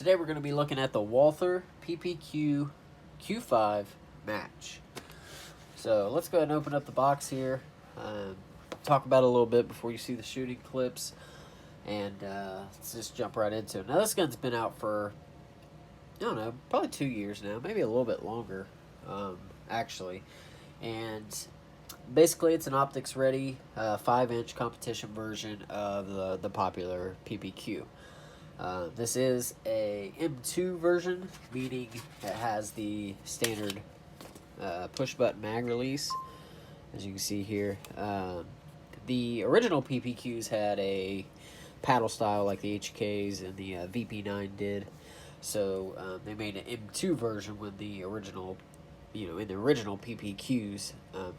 Today we're going to be looking at the Walther PPQ Q5 match. So let's go ahead and open up the box here, talk about it a little bit before you see the shooting clips, and let's just jump right into it. Now this gun's been out for, I don't know, probably 2 years now, maybe a little bit longer, actually. And basically it's an optics ready 5-inch competition version of the popular PPQ. This is a M2 version, meaning it has the standard push button mag release, as you can see here. The original PPQs had a paddle style like the HKs and the VP9 did, so they made an M2 version with the original, in the original PPQs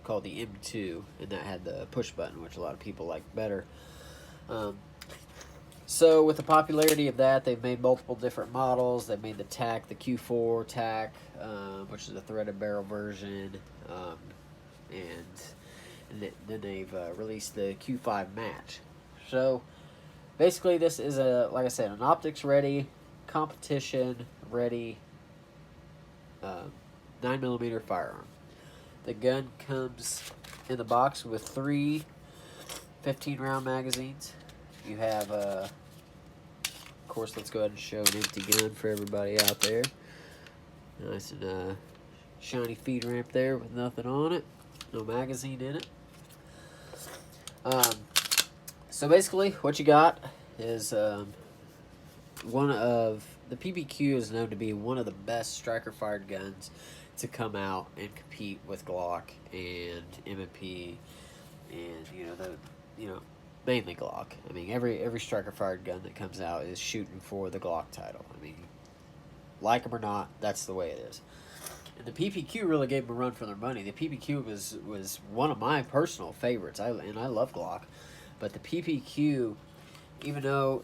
called the M2, and that had the push button, which a lot of people like better. So with the popularity of that, they've made multiple different models. They made the TAC, the Q4 TAC, which is a threaded barrel version, and then they've released the Q5 match. So basically this is, like I said, an optics ready, competition ready 9mm firearm. The gun comes in the box with 3 15-round magazines. You have, of course, let's go ahead and show an empty gun for everybody out there. Nice and shiny feed ramp there with nothing on it. No magazine in it. So basically, what you got is one of the PPQ is known to be one of the best striker-fired guns to come out and compete with Glock and M&P, and mainly Glock. I mean, every striker-fired gun that comes out is shooting for the Glock title. I mean, like them or not, that's the way it is. And the PPQ really gave them a run for their money. The PPQ was one of my personal favorites. I love Glock, but the PPQ, even though,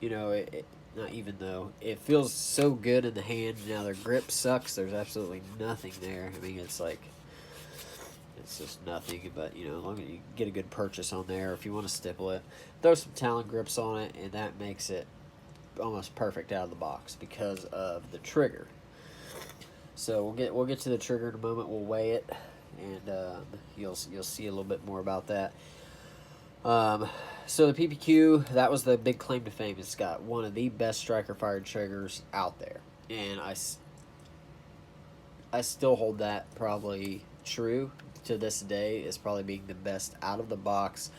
not even though, it feels so good in the hand. Now their grip sucks. There's absolutely nothing there. I mean, it's just nothing, but as long as you get a good purchase on there, if you want to stipple it, throw some Talon grips on it, and that makes it almost perfect out of the box because of the trigger. So we'll get to the trigger in a moment. We'll weigh it, and you'll see a little bit more about that. So the PPQ, that was the big claim to fame. It's got one of the best striker fired triggers out there, and I still hold that probably true to this day as probably being the best out of the box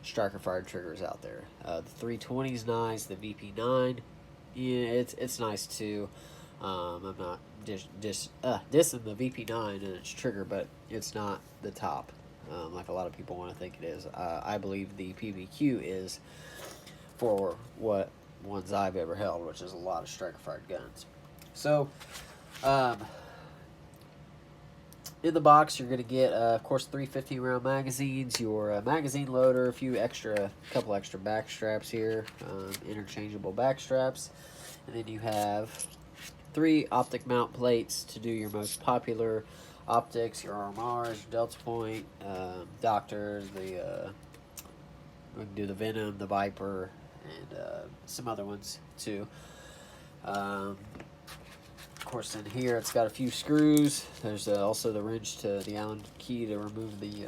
striker fired triggers out there. The 320 is nice. The VP9, yeah, it's nice too. I'm not dissing the VP9 and its trigger, but it's not the top like a lot of people want to think it is. I believe the PPQ is for what ones I've ever held, which is a lot of striker fired guns. So in the box, you're going to get, of course, 3 15-round magazines, your magazine loader, a couple extra back straps here, interchangeable back straps, and then you have 3 optic mount plates to do your most popular optics, your RMRs, your Delta Point, Doctors, we can do the Venom, the Viper, and some other ones too. Of course, in here it's got a few screws. There's also the wrench to the Allen key to remove the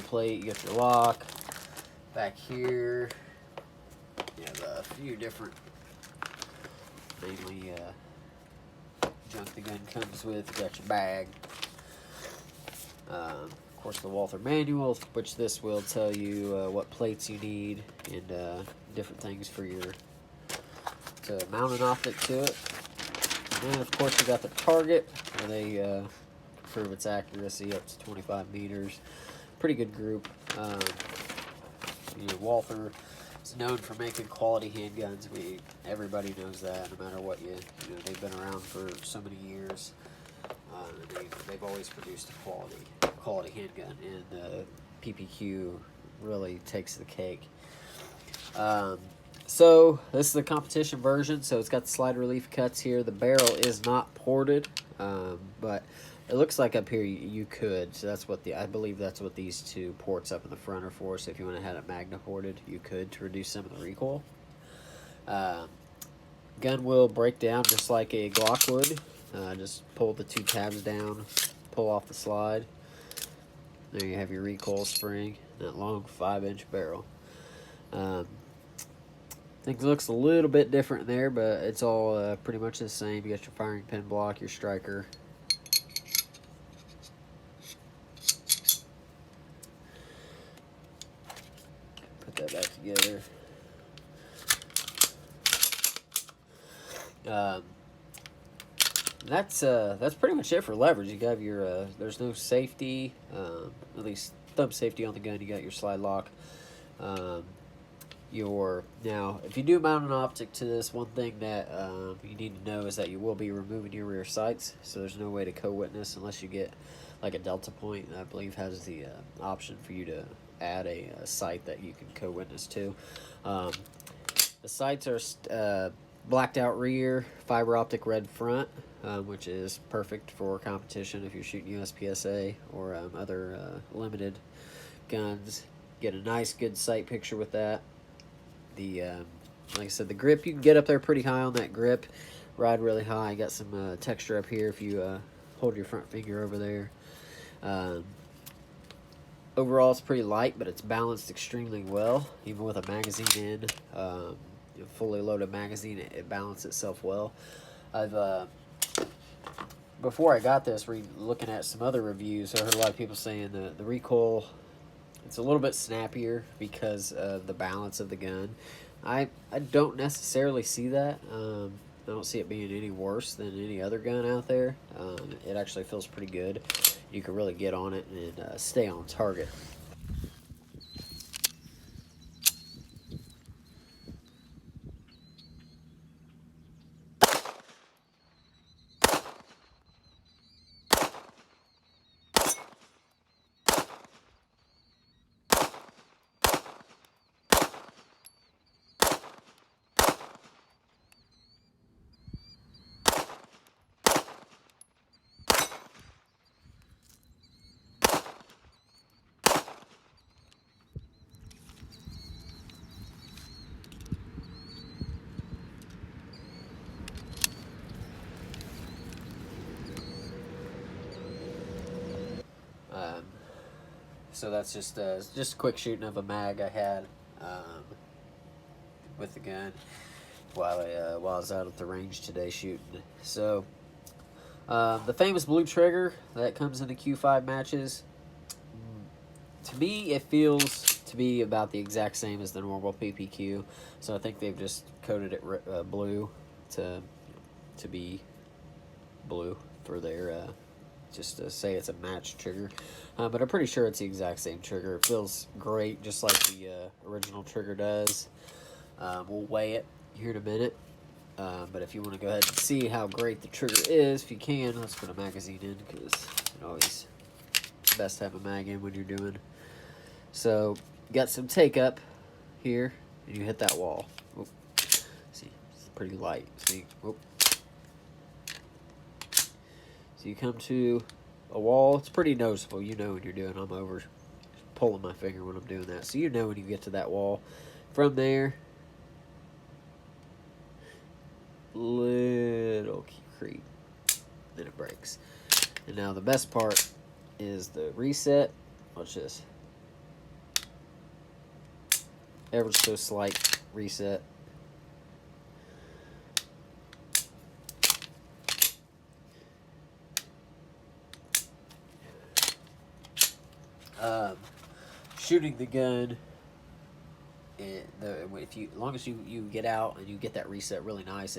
plate. You got your lock. Back here, you have a few different, mainly junk the gun comes with. You got your bag. Of course, the Walther manual, which this will tell you what plates you need and different things for to mount an optic to it. And then, of course, you got the target, where they prove its accuracy up to 25 meters. Pretty good group. Walther is known for making quality handguns. Everybody knows that, no matter what they've been around for so many years. They've always produced a quality handgun, and PPQ really takes the cake. So this is the competition version, so it's got the slide relief cuts here. The barrel is not ported, but It looks like up here you could. So that's what I believe that's what these two ports up in the front are for. So if you want to have it magna ported, you could to reduce some of the recoil. Gun will break down just like a Glock would. Just pull the two tabs down, pull off the slide. There you have your recoil spring, that long 5-inch barrel. Things looks a little bit different there, but it's all pretty much the same. You got your firing pin block, your striker. Put that back together. That's pretty much it for levers. You got your there's no safety, at least thumb safety on the gun. You got your slide lock. Now, if you do mount an optic to this, one thing that you need to know is that you will be removing your rear sights. So there's no way to co-witness unless you get like a Delta Point. I believe has the option for you to add a sight that you can co-witness to. The sights are blacked out rear, fiber optic red front, which is perfect for competition if you're shooting USPSA or other limited guns. Get a nice good sight picture with that. Like I said, the grip, you can get up there pretty high on that grip, ride really high. You got some texture up here if you hold your front finger over there. Overall, it's pretty light, but it's balanced extremely well. Even with a magazine in, a fully loaded magazine, it balances itself well. Before I got this, looking at some other reviews, I heard a lot of people saying the recoil, it's a little bit snappier because of the balance of the gun. I don't necessarily see that. I don't see it being any worse than any other gun out there. It actually feels pretty good. You can really get on it and stay on target. So that's just a quick shooting of a mag I had with the gun while I was out at the range today shooting. So the famous blue trigger that comes in the Q5 matches, to me it feels to be about the exact same as the normal PPQ. So I think they've just coated it blue to be blue for their just to say it's a match trigger, but I'm pretty sure it's the exact same trigger. It feels great, just like the original trigger does. We'll weigh it here in a minute, but if you want to go ahead and see how great the trigger is, if you can, let's put a magazine in, because it's always best to have a mag in when you're doing. So you got some take up here, and you hit that wall. Oop. See, it's pretty light. See, oop. So you come to a wall. It's pretty noticeable. You know when you're doing. I'm over pulling my finger when I'm doing that. So you know when you get to that wall. From there, little creep. Then it breaks. And now the best part is the reset. Watch this. Ever so slight reset. Shooting the gun, as long as you get out and you get that reset really nice,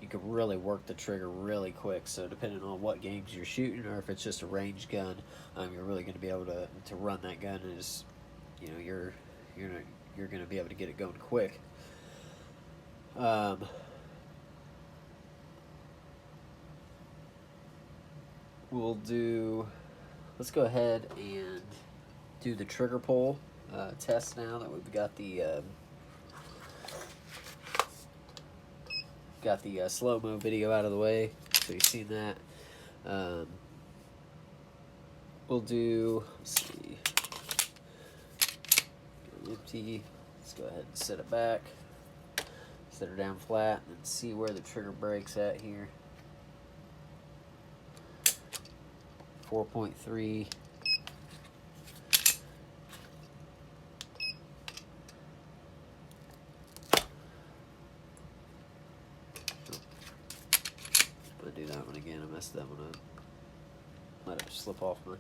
you can really work the trigger really quick. So depending on what games you're shooting, or if it's just a range gun, you're really going to be able to run that gun as, you know, you're going to be able to get it going quick. Let's go ahead and do the trigger pull test now that we've got the slow-mo video out of the way, so you've seen that. we'll do, let's see, empty. Let's go ahead and set it back. Set her down flat and see where the trigger breaks at here. 4.3. I'm gonna do that one again. I messed that one up. Let it slip off my.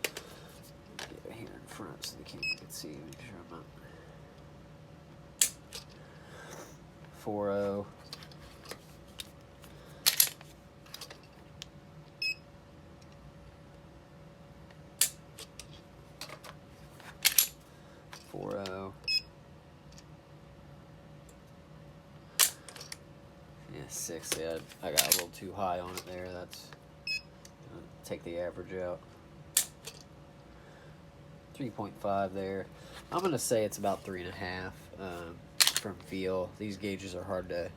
Get it here in front so the camera can see. Make sure I'm not. 4.0. 4.0. Yeah, 6. Yeah, I got a little too high on it there. That's gonna take the average out. 3.5 there. I'm gonna say it's about 3.5 from feel. These gauges are hard to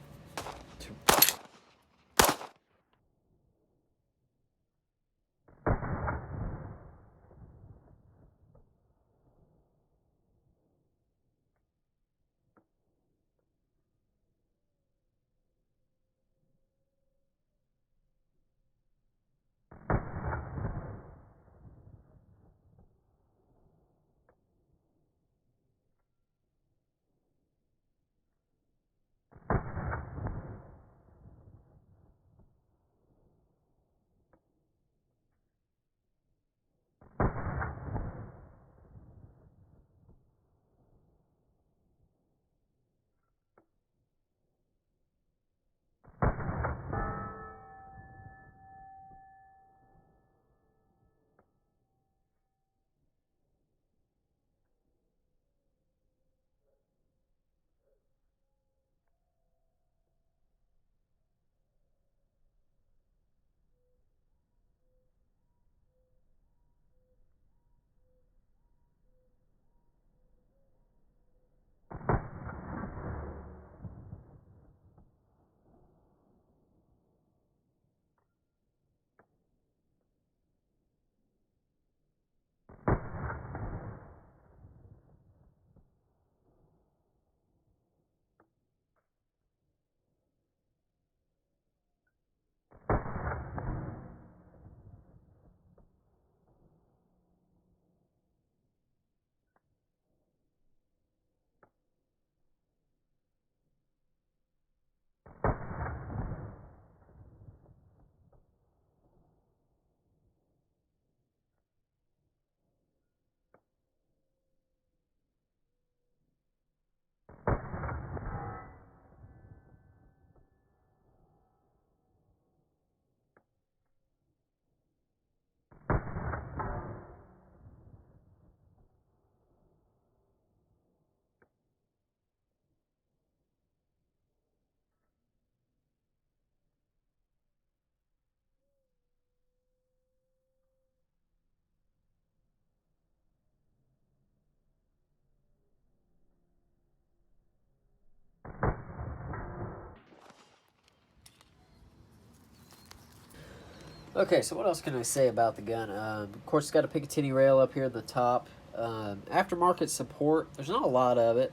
Okay, so what else can I say about the gun? Of course, it's got a Picatinny rail up here at the top. Aftermarket support, there's not a lot of it.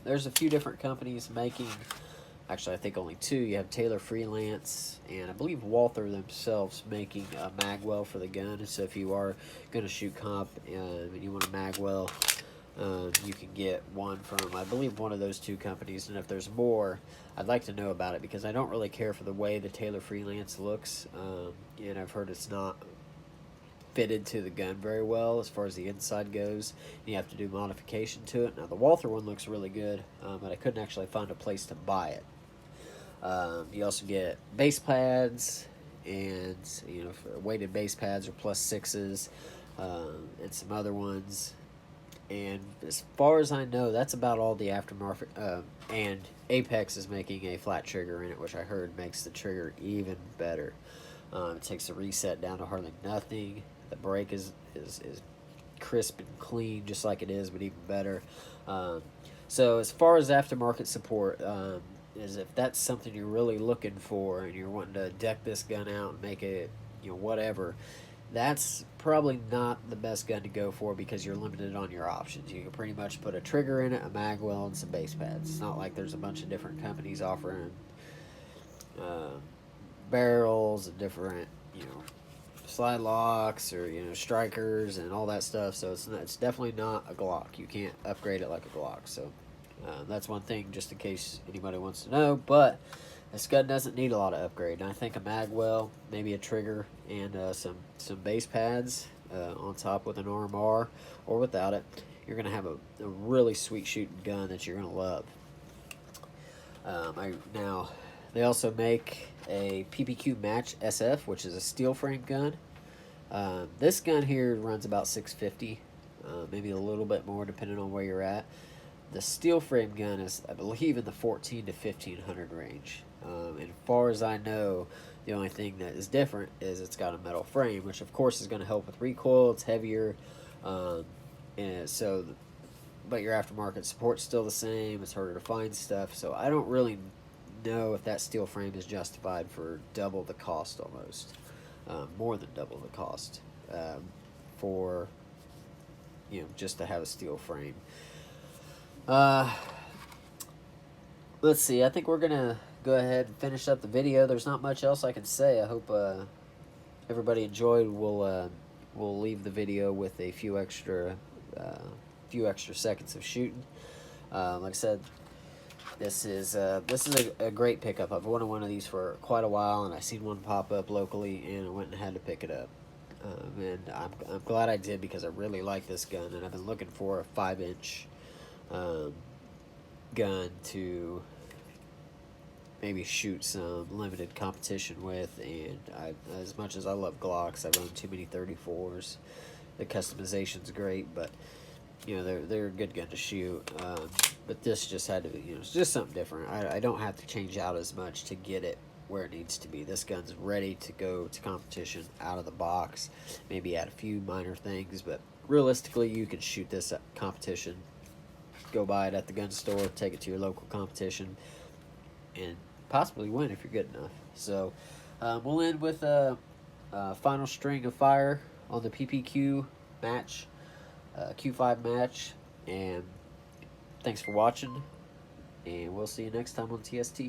There's a few different companies making, actually I think only two. You have Taylor Freelance and I believe Walther themselves making a magwell for the gun. And so if you are going to shoot comp and you want a magwell, you can get one from, I believe, one of those two companies. And if there's more, I'd like to know about it because I don't really care for the way the Taylor Freelance looks. And I've heard it's not fitted to the gun very well as far as the inside goes. You have to do modification to it. Now, the Walther one looks really good, but I couldn't actually find a place to buy it. You also get base pads and, for weighted base pads or plus 6s and some other ones. And as far as I know, that's about all the aftermarket. And Apex is making a flat trigger in it, which I heard makes the trigger even better. It takes the reset down to hardly nothing. The brake is crisp and clean, just like it is, but even better. So as far as aftermarket support, is if that's something you're really looking for and you're wanting to deck this gun out and make it, whatever, that's probably not the best gun to go for because you're limited on your options. You can pretty much put a trigger in it, a mag well, and some base pads. It's not like there's a bunch of different companies offering uh, barrels and different, slide locks or strikers and all that stuff. So it's definitely not a Glock. You can't upgrade it like a Glock. So that's one thing, just in case anybody wants to know. But this gun doesn't need a lot of upgrade. And I think a mag well, maybe a trigger, and some base pads on top with an RMR or without it, you're gonna have a really sweet shooting gun that you're gonna love. Now, they also make a PPQ Match SF, which is a steel frame gun. This gun here runs about $650, maybe a little bit more depending on where you're at. The steel frame gun is, I believe, in the 14 to 1500 range. And as far as I know, the only thing that is different is it's got a metal frame, which of course is going to help with recoil. It's heavier, and so, but your aftermarket support's still the same. It's harder to find stuff, so I don't really know if that steel frame is justified for double the cost, almost more than double the cost, for just to have a steel frame. Let's see. I think we're gonna go ahead and finish up the video. There's not much else I can say. I hope everybody enjoyed. We'll leave the video with a few extra seconds of shooting. Like I said, this is a great pickup. I've wanted one of these for quite a while, and I seen one pop up locally, and I went and had to pick it up. And I'm glad I did because I really like this gun, and I've been looking for a 5-inch gun to maybe shoot some limited competition with. And as much as I love Glocks, I run too many 34s. The customization's great, but they're a good gun to shoot. But this just had to be, it's just something different. I don't have to change out as much to get it where it needs to be. This gun's ready to go to competition out of the box. Maybe add a few minor things, but realistically, you can shoot this at competition. Go buy it at the gun store, take it to your local competition, and possibly win if you're good enough. So we'll end with a final string of fire on the PPQ match, Q5 match, and thanks for watching, and we'll see you next time on TST.